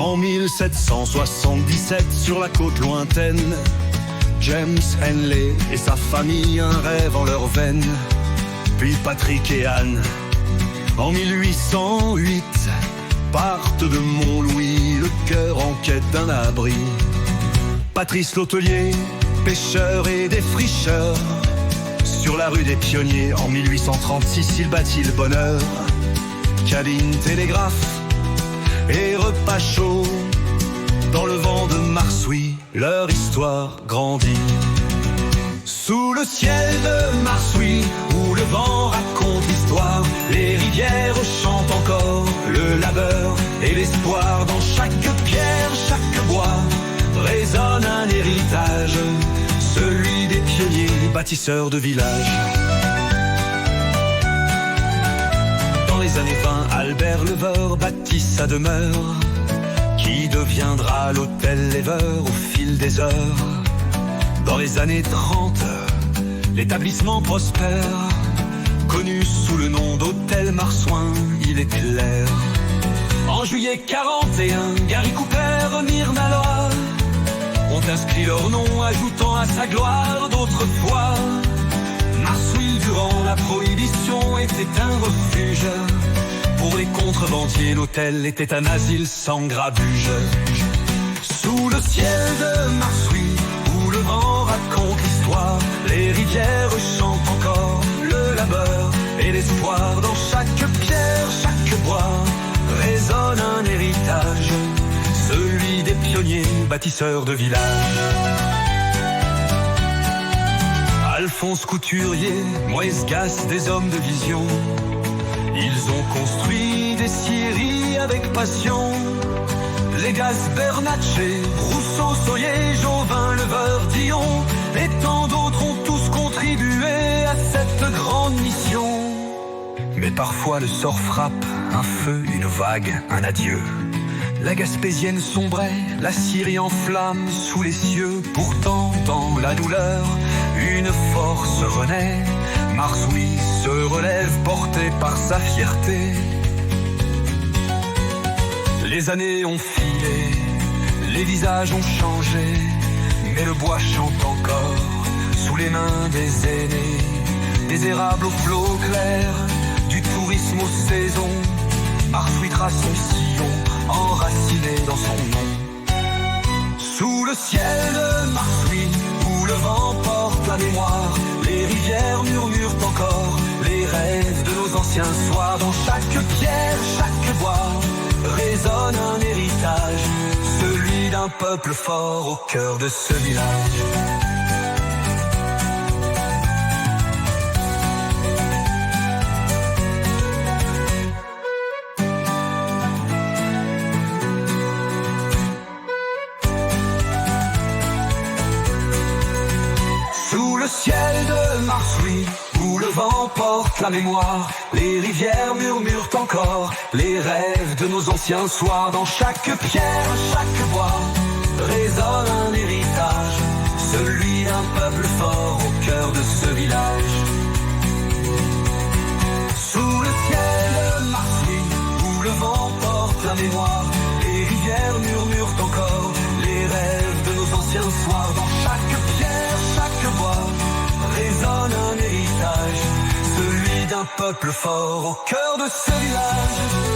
En 1777, sur la côte lointaine, James Henley et sa famille, un rêve en leurs veines. Puis Patrick et Anne, en 1808, partent de Mont-Louis, le cœur en quête d'un abri. Patrice l'hôtelier, pêcheur et défricheur, sur la rue des Pionniers, en 1836, il bâtit le bonheur. Cabine, télégraphe et repas chaud, dans le vent de Marsouis, leur histoire grandit. Sous le ciel de Marsouis, où le vent raconte l'histoire, les rivières chantent encore le labeur et l'espoir. Dans chaque pierre, chaque bois, résonne un héritage, celui des pionniers, bâtisseurs de villages. Dans les années 20, Albert Leveur bâtit sa demeure, qui deviendra l'hôtel Leveur au fil des heures. Dans les années 30, l'établissement prospère, connu sous le nom d'hôtel Marsouin, il éclaire. En juillet 41, Gary Cooper, Myrna Loire ont inscrit leur nom, ajoutant à sa gloire d'autrefois. Marsouis, durant la prohibition, était un refuge. Pour les contrebandiers, l'hôtel était un asile sans grabuge. Sous le ciel de Marsouis, où le vent raconte l'histoire, les rivières chantent encore le labeur et l'espoir. Dans chaque pierre, chaque bois, résonne un héritage, celui des pionniers, bâtisseurs de villages. Alphonse Couturier, Moïse Gasse, des hommes de vision, ils ont construit des scieries avec passion. Légas, Bernatchez, Rousseau, Soyer, Jauvin, Leveur, Dion et tant d'autres ont tous contribué à cette grande mission. Mais parfois le sort frappe, un feu, une vague, un adieu. La Gaspésienne sombrait, la Syrie en flammes sous les cieux. Pourtant dans la douleur, une force renaît. Marsouis se relève, porté par sa fierté. Les années ont filé, les visages ont changé, mais le bois chante encore sous les mains des aînés. Des érables au flot clair, du tourisme aux saisons, Marsouis trace son sillon, enraciné dans son nom. Sous le ciel de Marsouis, où le vent porte la mémoire, les rivières murmurent encore les rêves de nos anciens soirs. Dans chaque pierre, chaque bois, résonne un héritage, celui d'un peuple fort au cœur de ce village. Sous le ciel de Marsouis, où le vent porte la mémoire, les rivières murmurent encore les rêves de nos anciens soirs. Dans chaque pierre, chaque bois, résonne un héritage, celui d'un peuple fort au cœur de ce village. Sous le ciel de Marsouis, où le vent porte la mémoire, les rivières murmurent encore les rêves de nos anciens soirs. Dans chaque pierre, chaque bois, résonne un héritage, celui d'un peuple fort au cœur de ce village.